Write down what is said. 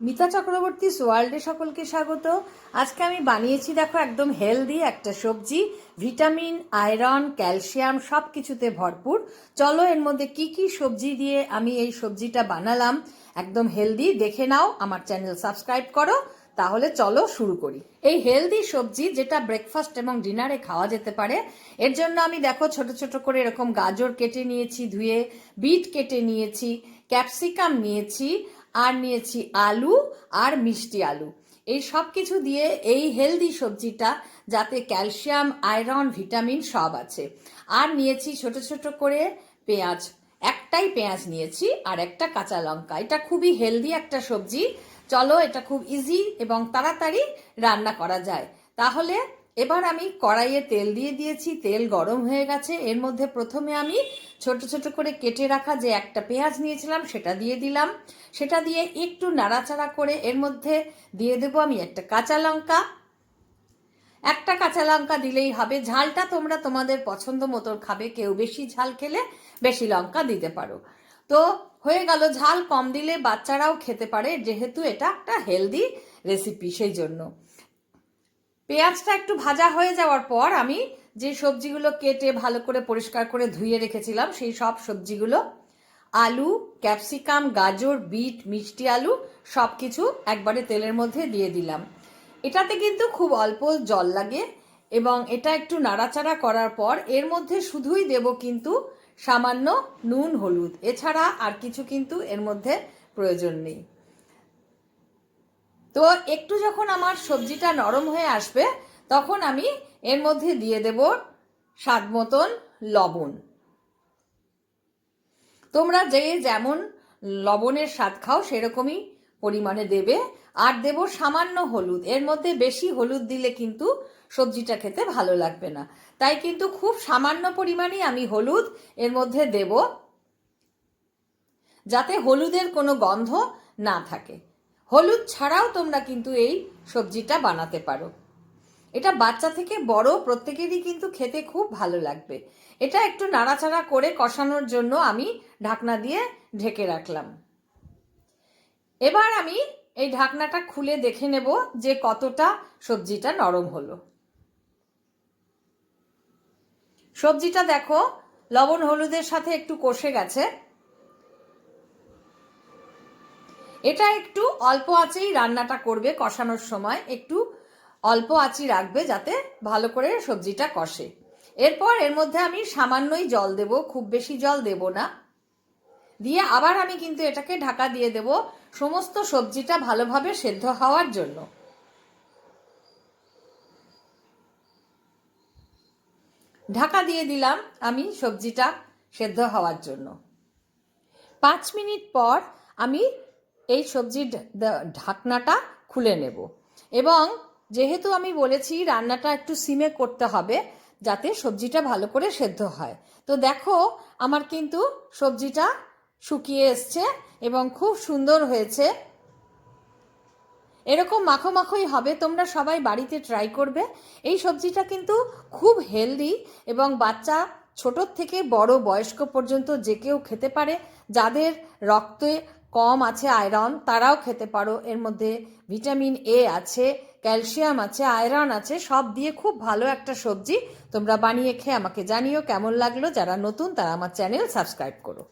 মিতা চক্রবর্তীস ওয়ার্ল্ডে সকলকে স্বাগত। আজকে আমি বানিয়েছি দেখো একদম হেলদি একটা সবজি, ভিটামিন, আয়রন, ক্যালসিয়াম সব কিছুতে ভরপুর। চলো এর মধ্যে কি কি সবজি দিয়ে আমি এই সবজিটা বানালাম, একদম হেলদি, দেখে নাও। আমার চ্যানেল সাবস্ক্রাইব করো। তাহলে চলো শুরু করি। এই হেলদি সবজি যেটা ব্রেকফাস্ট এবং ডিনারে খাওয়া যেতে পারে, এর জন্য আমি দেখো ছোট ছোট করে এরকম গাজর কেটে নিয়েছি ধুয়ে, বিট কেটে নিয়েছি, ক্যাপসিকাম নিয়েছি, আর নিয়েছি আলু আর মিষ্টি আলু। এই সব কিছু দিয়ে এই হেলদি সবজিটা, যাতে ক্যালসিয়াম, আয়রন, ভিটামিন সব আছে। আর নিয়েছি ছোট ছোট করে পেঁয়াজ, একটাই পেঁয়াজ নিয়েছি, আর একটা কাঁচা লঙ্কা। এটা খুবই হেলদি একটা সবজি। চলো, এটা খুব ইজি এবং তাড়াতাড়ি রান্না করা যায়। তাহলে এবার আমি কড়াইয়ে তেল দিয়ে দিয়েছি, তেল গরম হয়ে গেছে। এর মধ্যে প্রথমে আমি ছোট ছোট করে কেটে রাখা যে একটা পেঁয়াজ নিয়েছিলাম সেটা দিয়ে দিলাম। সেটা দিয়ে একটু নাড়াচাড়া করে এর মধ্যে দিয়ে দেবো আমি একটা কাঁচা লঙ্কা। একটা কাঁচা লঙ্কা দিলেই হবে, ঝালটা তোমরা তোমাদের পছন্দ মতো খাবে। কেউ বেশি ঝাল খেলে বেশি লঙ্কা দিতে পারো। তো হয়ে গেল, ঝাল কম দিলে বাচ্চারাও খেতে পারে, যেহেতু এটা একটা হেলদি রেসিপি, সেই জন্য। পেঁয়াজটা একটু ভাজা হয়ে যাওয়ার পর আমি যে সবজিগুলো কেটে ভালো করে পরিষ্কার করে ধুয়ে রেখেছিলাম, সেই সব সবজিগুলো, আলু, ক্যাপসিকাম, গাজর, বিট, মিষ্টি আলু সব কিছু একবারে তেলের মধ্যে দিয়ে দিলাম। এটাতে কিন্তু খুব অল্প জল লাগে এবং এটা একটু নাড়াচাড়া করার পর এর মধ্যে শুধুই দেব কিন্তু সামান্য নুন, হলুদ, এছাড়া আর কিছু কিন্তু এর মধ্যে প্রয়োজন নেই। তো একটু যখন আমার সবজিটা নরম হয়ে আসবে, তখন আমি এর মধ্যে দিয়ে দেব স্বাদ মতন লবণ। তোমরা যে যেমন লবণের স্বাদ খাও সেরকমই পরিমাণে দেবে। আর দেব সামান্য হলুদ। এর মধ্যে বেশি হলুদ দিলে কিন্তু সবজিটা খেতে ভালো লাগবে না, তাই কিন্তু খুব সামান্য পরিমাণেই আমি হলুদ এর মধ্যে দেব, যাতে হলুদের কোনো গন্ধ না থাকে। হলুদ ছাড়াও তোমরা কিন্তু এই সবজিটা বানাতে পারো। এটা বাচ্চা থেকে বড় প্রত্যেকেরই কিন্তু খেতে খুব ভালো লাগবে। এটা একটু নাড়াচাড়া করে কষানোর জন্য আমি ঢাকনা দিয়ে ঢেকে রাখলাম। এবার আমি এই ঢাকনাটা খুলে দেখে নেব যে কতটা সবজিটা নরম হলো। সবজিটা দেখো লবণ হলুদের সাথে একটু কষে গেছে। এটা একটু অল্প আঁচেই রান্নাটা করবে, কষানোর সময় একটু অল্প আঁচই রাখবে যাতে ভালো করে সবজিটা কষে। এরপর এর মধ্যে আমি সামান্যই জল দেব, খুব বেশি জল দেব না। দিয়ে আবার আমি কিন্তু এটাকে ঢাকা দিয়ে দেব সমস্ত সবজিটা ভালোভাবে সেদ্ধ হওয়ার জন্য। ঢাকা দিয়ে দিলাম আমি সবজিটা সেদ্ধ হওয়ার জন্য। 5 মিনিট পর আমি এই সবজির ঢাকনাটা খুলে নেব। এবং যেহেতু আমি বলেছি রান্নাটা একটু সিমে করতে হবে যাতে সবজিটা ভালো করে সেদ্ধ হয়, তো দেখো আমার কিন্তু সবজিটা শুকিয়ে এসছে এবং খুব সুন্দর হয়েছে। এরকম মাখো মাখোই হবে। তোমরা সবাই বাড়িতে ট্রাই করবে। এই সবজিটা কিন্তু খুব হেলদি এবং বাচ্চা ছোটোর থেকে বড় বয়স্ক পর্যন্ত যে কেউ খেতে পারে। যাদের রক্তে কম আছে আয়রন, তারাও খেতে পারো। এর মধ্যে ভিটামিন এ আছে, ক্যালসিয়াম আছে, আয়রন আছে, সব দিয়ে খুব ভালো একটা সবজি। তোমরা বানিয়ে খেয়ে আমাকে জানিও কেমন লাগলো। যারা নতুন তারা আমার চ্যানেল সাবস্ক্রাইব করো।